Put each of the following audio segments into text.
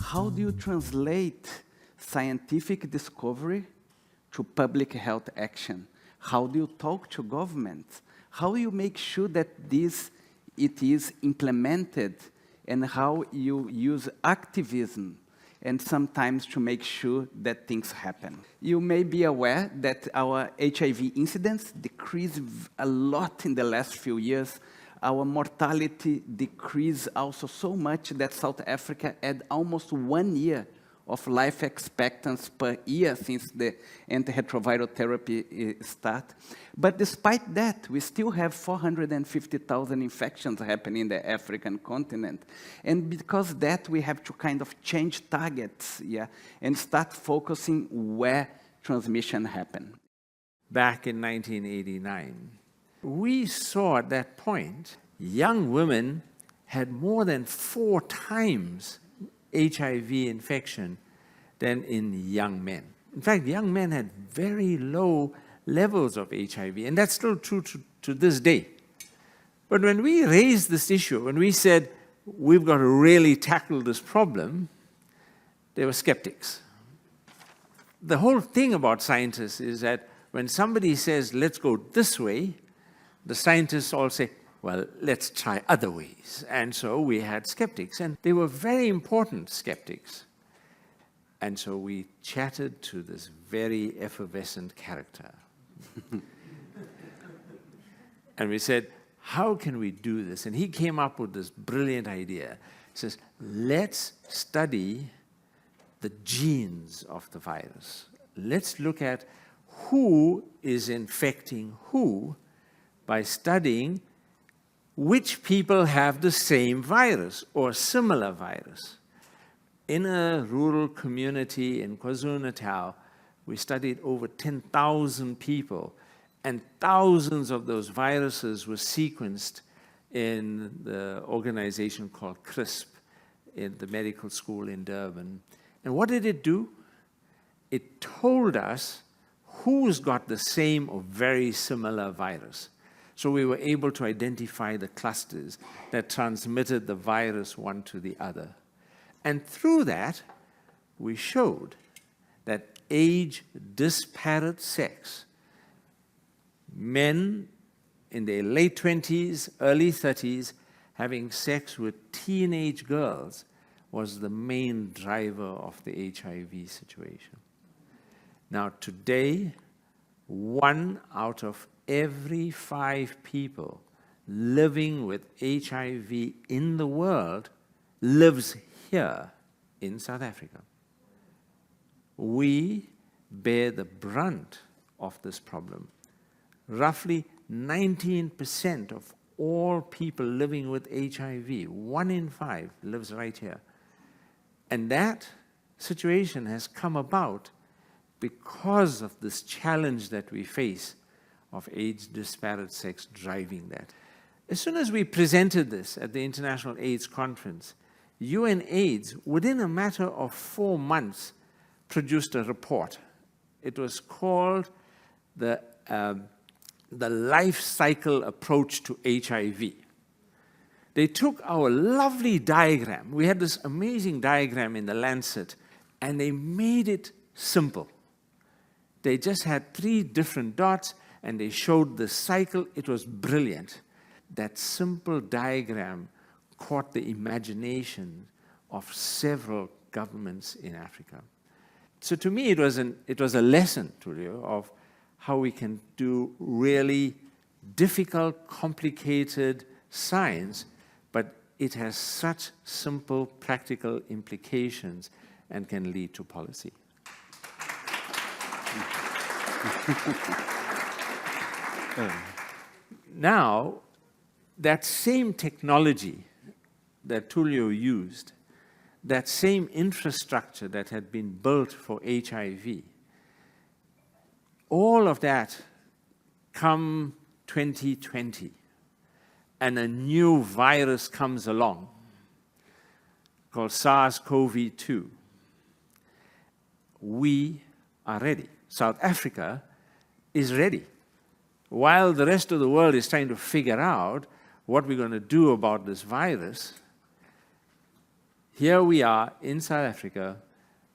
How do you translate scientific discovery to public health action? How do you talk to governments? How do you make sure that it is implemented, and how you use activism and sometimes to make sure that things happen? You may be aware that our HIV incidence decreased a lot in the last few years. Our mortality decreased also so much that South Africa had almost 1 year of life expectancy per year since the antiretroviral therapy start. But despite that, we still have 450,000 infections happening in the African continent. And because of that, we have to kind of change targets, and start focusing where transmission happen. Back in 1989, we saw at that point, young women had more than 4 times HIV infection than in young men. In fact, young men had very low levels of HIV, and that's still true to this day. But when we raised this issue, when we said, we've got to really tackle this problem, there were skeptics. The whole thing about scientists is that when somebody says, let's go this way, the scientists all say, well, let's try other ways. And so we had skeptics, and they were very important skeptics. And so we chatted to this very effervescent character. And we said, how can we do this? And he came up with this brilliant idea. He says, let's study the genes of the virus. Let's look at who is infecting who by studying which people have the same virus or similar virus. In a rural community in KwaZulu-Natal, we studied over 10,000 people, and thousands of those viruses were sequenced in the organization called CRISP in the medical school in Durban. And what did it do? It told us who's got the same or very similar virus. So we were able to identify the clusters that transmitted the virus one to the other. And through that, we showed that age-disparate sex, men in their late 20s, early 30s, having sex with teenage girls, was the main driver of the HIV situation. Now today, 1 out of every 5 people living with HIV in the world lives here in South Africa. We bear the brunt of this problem. Roughly 19% of all people living with HIV, 1 in 5, lives right here. And that situation has come about because of this challenge that we face of age-disparate sex driving that. As soon as we presented this at the International AIDS Conference, UNAIDS, within a matter of 4 months, produced a report. It was called the life cycle approach to HIV. They took our lovely diagram. We had this amazing diagram in the Lancet, and they made it simple. They just had 3 different dots, and they showed the cycle. It was brilliant. That simple diagram caught the imagination of several governments in Africa. So to me, it was a lesson, Tulio, of how we can do really difficult, complicated science, but it has such simple, practical implications and can lead to policy. Now, that same technology that Tulio used, that same infrastructure that had been built for HIV, all of that come 2020, and a new virus comes along called SARS-CoV-2. We are ready. South Africa is ready. while the rest of the world is trying to figure out what we're going to do about this virus, here we are in South Africa.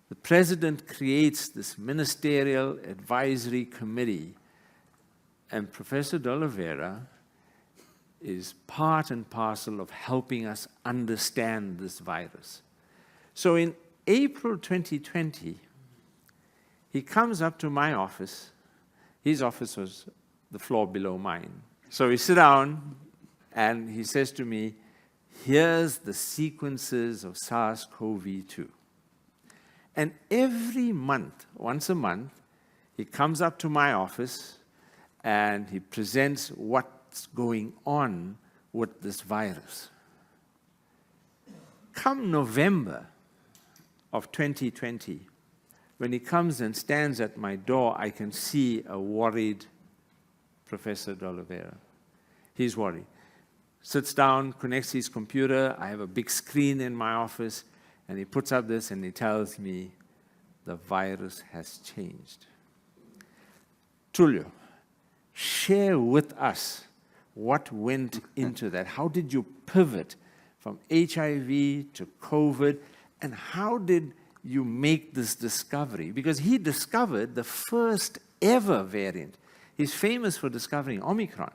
The president creates this ministerial advisory committee, and Professor de Oliveira is part and parcel of helping us understand this virus. So in April 2020, he comes up to my office. His office was the floor below mine. So we sit down, and he says to me, here's the sequences of SARS-CoV-2. And every month, once a month, he comes up to my office and he presents what's going on with this virus. Come November of 2020, when he comes and stands at my door, I can see a worried Professor de Oliveira. He's worried. Sits down, connects his computer. I have a big screen in my office, and he puts up this and he tells me the virus has changed. Tulio, share with us what went into that. How did you pivot from HIV to COVID, and how did you make this discovery? Because he discovered the first ever variant. He's famous for discovering Omicron,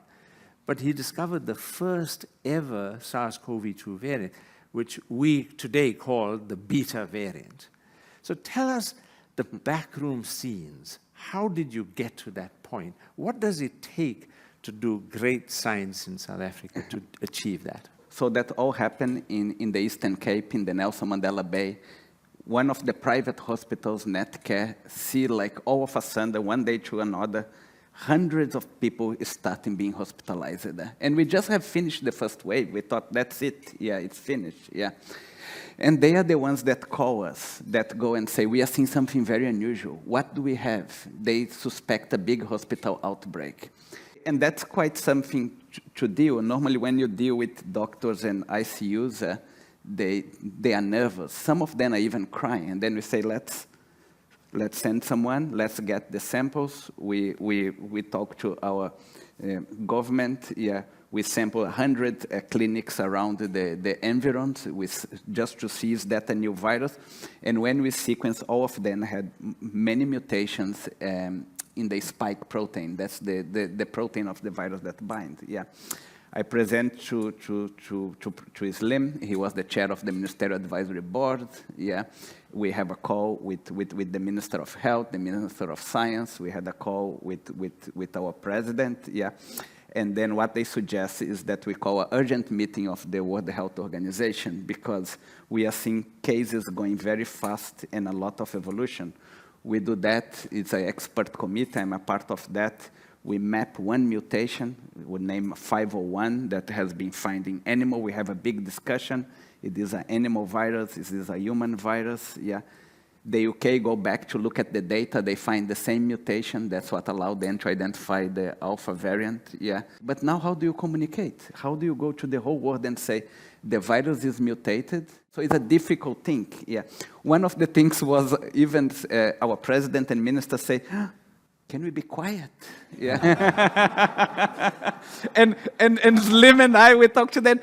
but he discovered the first ever SARS-CoV-2 variant, which we today call the beta variant. So tell us the backroom scenes. How did you get to that point? What does it take to do great science in South Africa to achieve that? So that all happened in the Eastern Cape, in the Nelson Mandela Bay. One of the private hospitals, Netcare, see like all of a sudden, one day to another, hundreds of people starting being hospitalized there. And we just have finished the first wave. We thought, that's it. Yeah, it's finished. Yeah. And they are the ones that call us, that go and say, we are seeing something very unusual. What do we have? They suspect a big hospital outbreak. And that's quite something to deal. Normally, when you deal with doctors and ICUs, they are nervous. Some of them are even crying. And then we say, let's send someone, let's get the samples. We talk to our government. Yeah, we sample 100 clinics around the environs just to see is that a new virus. And when we sequence, all of them had many mutations in the spike protein. That's the protein of the virus that binds. Yeah. I present to Salim. He was the chair of the Ministerial Advisory Board. Yeah, we have a call with the Minister of Health, the Minister of Science. We had a call with our president. Yeah, and then what they suggest is that we call an urgent meeting of the World Health Organization, because we are seeing cases going very fast and a lot of evolution. We do that. It's an expert committee. I'm a part of that. We map one mutation, we name 501, that has been finding animal. We have a big discussion. It is an animal virus, it is a human virus, yeah. The UK go back to look at the data, they find the same mutation. That's what allowed them to identify the alpha variant, yeah. But now how do you communicate? How do you go to the whole world and say, the virus is mutated? So it's a difficult thing, yeah. One of the things was even our president and minister say, can we be quiet? Yeah. and Salim and I, we talk to them,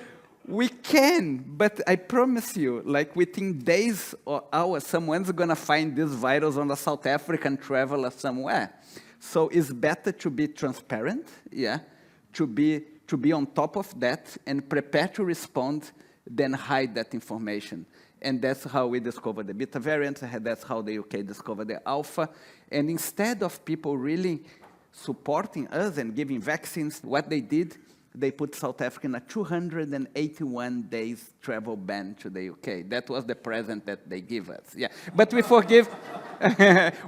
we can, but I promise you, like within days or hours, someone's gonna find this virus on a South African traveler somewhere. So it's better to be transparent, yeah, to be on top of that and prepare to respond than hide that information. And that's how we discovered the beta variant, that's how the UK discovered the alpha. And instead of people really supporting us and giving vaccines, what they did, they put South Africa in a 281 days travel ban to the UK. That was the present that they give us. Yeah, but we forgive,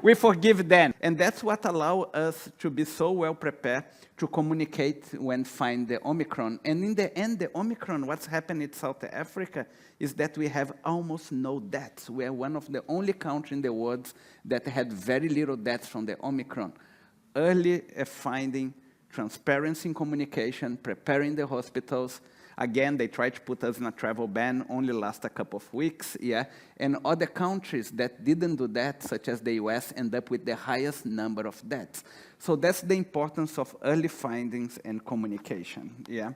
we forgive them. And that's what allowed us to be so well prepared to communicate when find the Omicron. And in the end, the Omicron, what's happened in South Africa is that we have almost no deaths. We are one of the only countries in the world that had very little deaths from the Omicron. Early finding, transparency in communication, preparing the hospitals. Again, they tried to put us in a travel ban, only last a couple of weeks, yeah. And other countries that didn't do that, such as the US, end up with the highest number of deaths. So that's the importance of early findings and communication, yeah.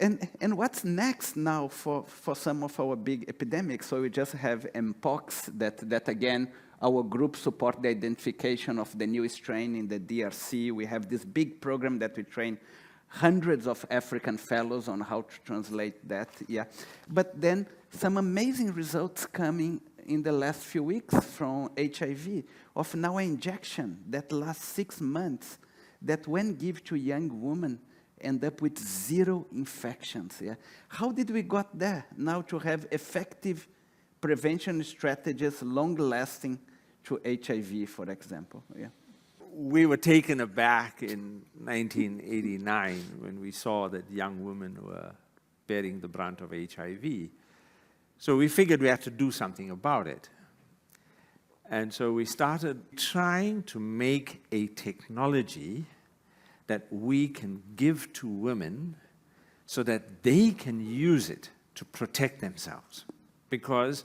And what's next now for some of our big epidemics? So we just have Mpox, that again, our group support the identification of the new strain in the DRC. We have this big program that we train hundreds of African fellows on how to translate that, yeah. But then some amazing results coming in the last few weeks from HIV, of now an injection that lasts 6 months, that when given to young women, end up with 0 infections, yeah. How did we got there? Now to have effective prevention strategies, long-lasting, to HIV, for example, yeah. We were taken aback in 1989 when we saw that young women were bearing the brunt of HIV. So we figured we had to do something about it. And so we started trying to make a technology that we can give to women so that they can use it to protect themselves. Because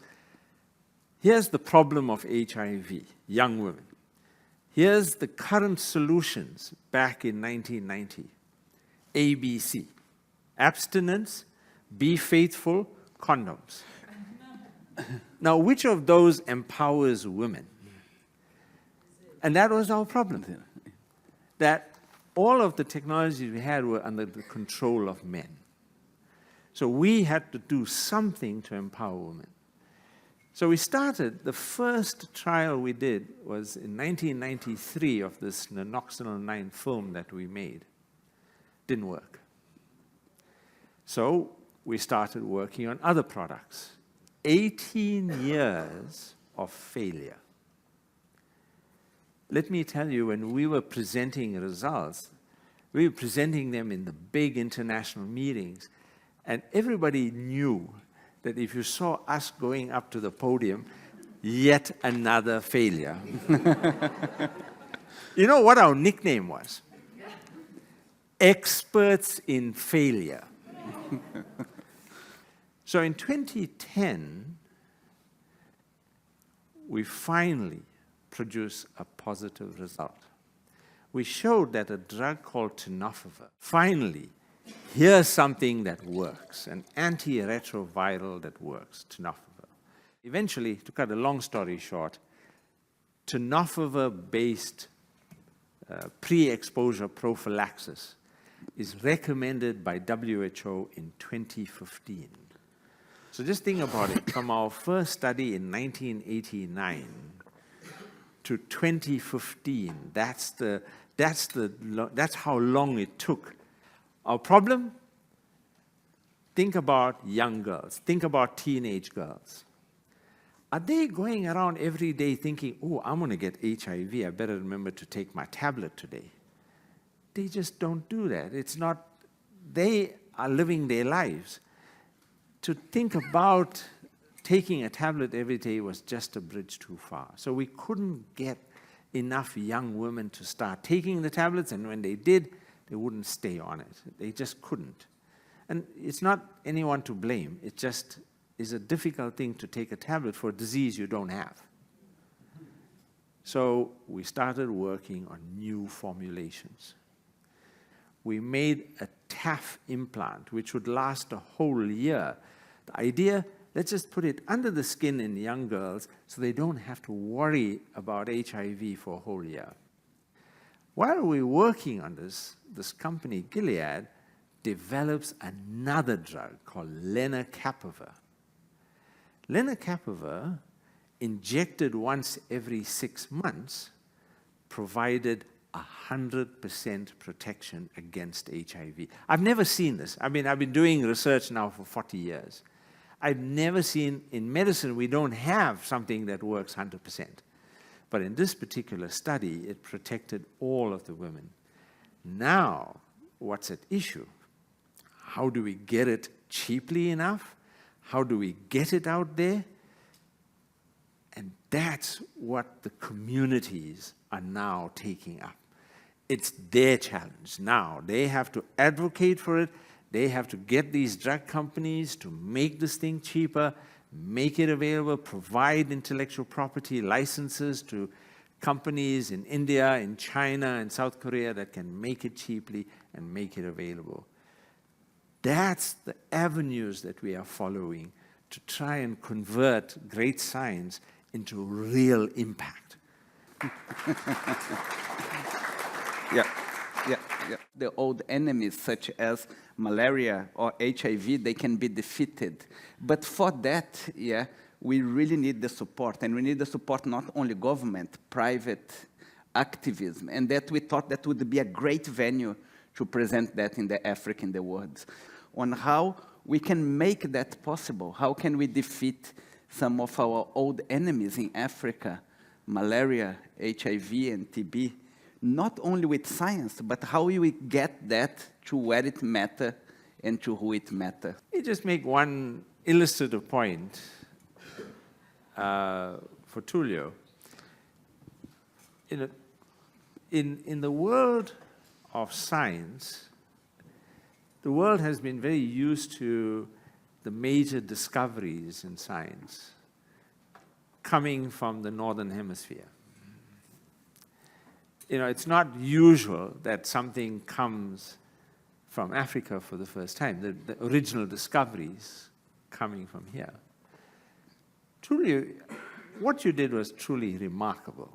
here's the problem of HIV, young women. Here's the current solutions back in 1990. ABC, abstinence, be faithful, condoms. Now, which of those empowers women? And that was our problem, that all of the technologies we had were under the control of men. So we had to do something to empower women. So we started, the first trial we did was in 1993 of this naloxone 9 film that we made. Didn't work. So we started working on other products. 18 years of failure. Let me tell you, when we were presenting results, we were presenting them in the big international meetings, and everybody knew that if you saw us going up to the podium, yet another failure. You know what our nickname was? Experts in failure. So in 2010, we finally produced a positive result. We showed that a drug called tenofovir, finally, here's something that works, an antiretroviral that works, tenofovir. Eventually, to cut a long story short, tenofovir-based pre-exposure prophylaxis is recommended by WHO in 2015. So just think about it, from our first study in 1989 to 2015, that's how long it took. Our problem? Think about young girls. Think about teenage girls. Are they going around every day thinking, oh, I'm going to get HIV, I better remember to take my tablet today? They just don't do that. It's not, they are living their lives. To think about taking a tablet every day was just a bridge too far. So we couldn't get enough young women to start taking the tablets, and when they did, they wouldn't stay on it. They just couldn't. And it's not anyone to blame. It just is a difficult thing to take a tablet for a disease you don't have. So we started working on new formulations. We made a TAF implant, which would last a whole year. The idea, let's just put it under the skin in young girls so they don't have to worry about HIV for a whole year. While we're working on this company, Gilead, develops another drug called lenacapavir. Lenacapavir, injected once every 6 months, provided 100% protection against HIV. I've never seen this. I've been doing research now for 40 years. I've never seen, in medicine, we don't have something that works 100%. But in this particular study, it protected all of the women. Now, what's at issue? How do we get it cheaply enough? How do we get it out there? And that's what the communities are now taking up. It's their challenge now. They have to advocate for it. They have to get these drug companies to make this thing cheaper, make it available, provide intellectual property licenses to companies in India, in China, and South Korea that can make it cheaply and make it available. That's the avenues that we are following to try and convert great science into real impact. The old enemies such as malaria or HIV, they can be defeated. But for that, we really need the support. And we need the support not only government, private activism. And that we thought that would be a great venue to present that in the Africa in the world. On how we can make that possible. How can we defeat some of our old enemies in Africa, malaria, HIV, and TB, not only with science, but how we get that to where it matters and to who it matters. Let me just make one illustrative point for Tulio. In the world of science, the world has been very used to the major discoveries in science coming from the Northern Hemisphere. It's not usual that something comes from Africa for the first time, the original discoveries coming from here. Truly, what you did was truly remarkable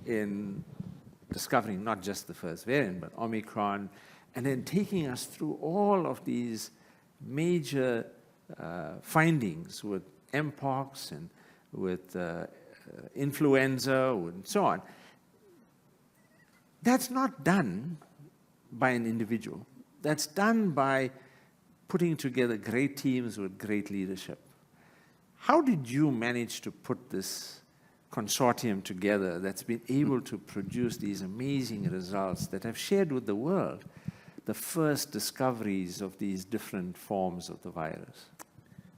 in discovering not just the first variant, but Omicron, and then taking us through all of these major findings with mpox and with influenza and so on. That's not done by an individual. That's done by putting together great teams with great leadership. How did you manage to put this consortium together that's been able to produce these amazing results that have shared with the world the first discoveries of these different forms of the virus?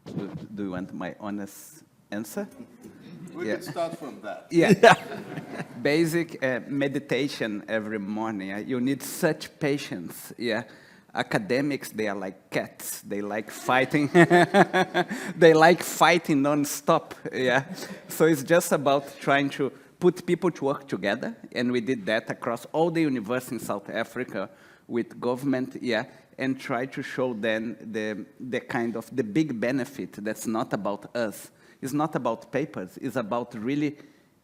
Do you want my honest answer? We can start from that. Basic meditation every morning. You need such patience. Academics, they are like cats. They like fighting. They like fighting non-stop. So it's just about trying to put people to work together. And we did that across all the universities in South Africa with government, and try to show them the kind of the big benefit that's not about us. It's not about papers. It's about really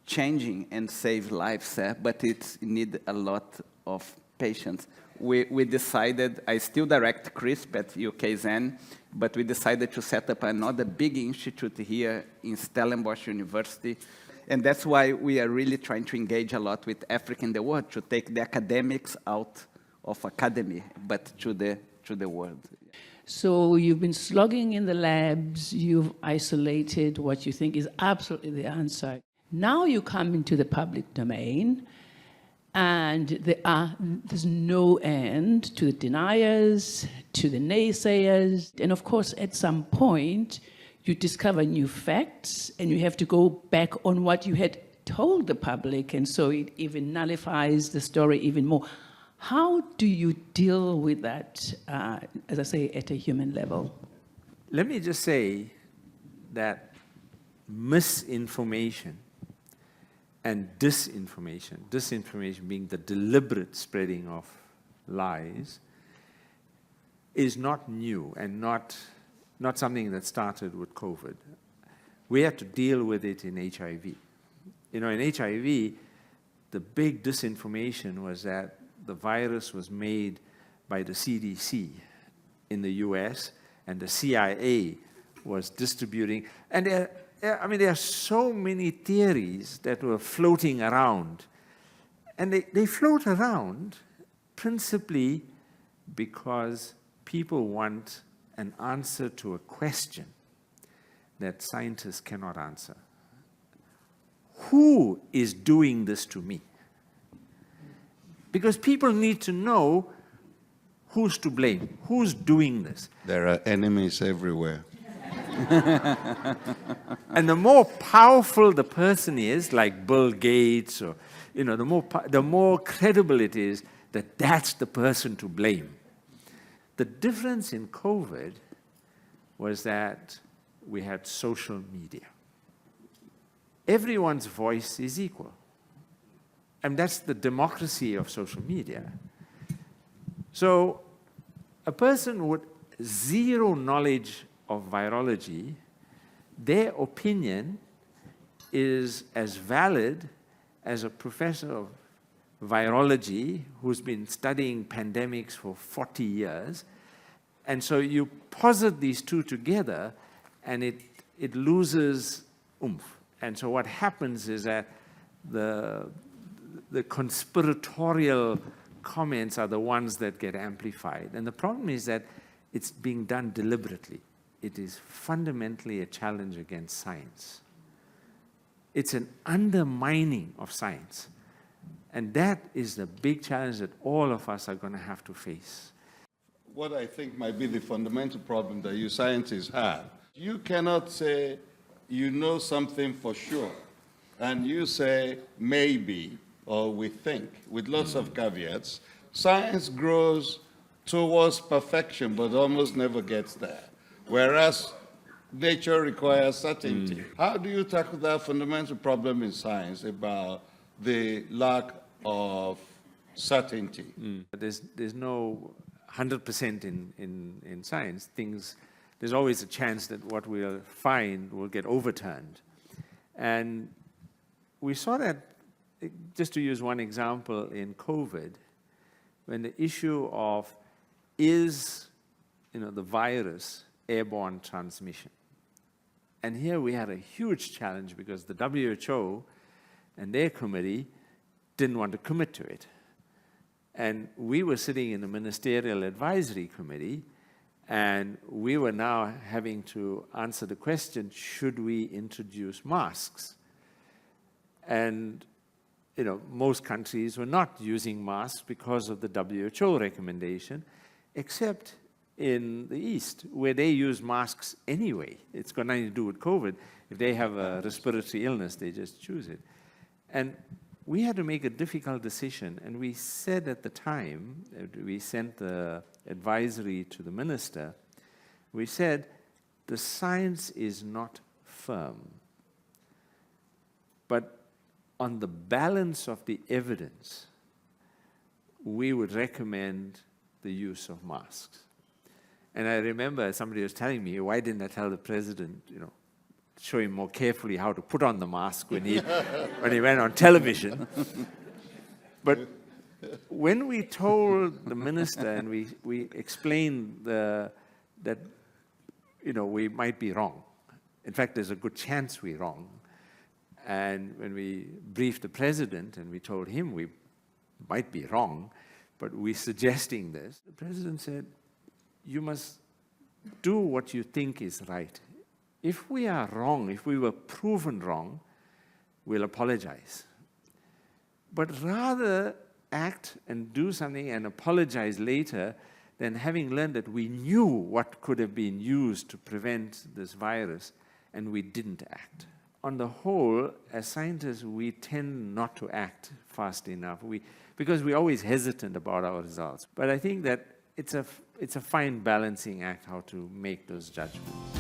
changing and save lives, but it needs a lot of patience. We decided, I still direct CRISP at UKZN, but we decided to set up another big institute here in Stellenbosch University. And that's why we are really trying to engage a lot with Africa in the world, to take the academics out of academy, but to the world. So you've been slogging in the labs, you've isolated what you think is absolutely the answer. Now you come into the public domain, and there's no end to the deniers, to the naysayers, and of course at some point you discover new facts and you have to go back on what you had told the public, and so it even nullifies the story even more. How do you deal with that, as I say, at a human level? Let me just say that misinformation and disinformation being the deliberate spreading of lies, is not new and not something that started with COVID. We had to deal with it in HIV. In HIV, the big disinformation was that the virus was made by the CDC in the US, and the CIA was distributing. And there are so many theories that were floating around. And they float around principally because people want an answer to a question that scientists cannot answer. Who is doing this to me? Because people need to know who's to blame, who's doing this. There are enemies everywhere. And the more powerful the person is, like Bill Gates, or the more credible it is that that's the person to blame. The difference in COVID was that we had social media. Everyone's voice is equal. And that's the democracy of social media. So a person with zero knowledge of virology, their opinion is as valid as a professor of virology who's been studying pandemics for 40 years. And so you posit these two together, and it loses oomph. And so what happens is that the conspiratorial comments are the ones that get amplified. And the problem is that it's being done deliberately. It is fundamentally a challenge against science. It's an undermining of science. And that is the big challenge that all of us are going to have to face. What I think might be the fundamental problem that you scientists have, you cannot say you know something for sure, and you say maybe, or we think, with lots of caveats. Science grows towards perfection, but almost never gets there, whereas nature requires certainty. How do you tackle that fundamental problem in science about the lack of certainty? There's no 100% in science. There's always a chance that what we'll find will get overturned. And we saw that, just to use one example, in COVID, when the issue of is the virus airborne transmission. And here we had a huge challenge because the WHO and their committee didn't want to commit to it. And we were sitting in the Ministerial Advisory Committee, and we were now having to answer the question, should we introduce masks? And most countries were not using masks because of the WHO recommendation, except in the East, where they use masks anyway. It's got nothing to do with COVID. If they have a respiratory illness, they just choose it. And we had to make a difficult decision, and we said at the time, we sent the advisory to the minister, we said, the science is not firm, but on the balance of the evidence, we would recommend the use of masks. And I remember somebody was telling me, why didn't I tell the president, show him more carefully how to put on the mask when he went on television. But when we told the minister and we explained that we might be wrong, in fact there's a good chance we're wrong, and when we briefed the president and we told him we might be wrong, but we're suggesting this, the president said, you must do what you think is right. If we are wrong, if we were proven wrong, we'll apologize. But rather act and do something and apologize later than having learned that we knew what could have been used to prevent this virus and we didn't act. On the whole, as scientists, we tend not to act fast enough because we're always hesitant about our results. But I think that it's a fine balancing act how to make those judgments.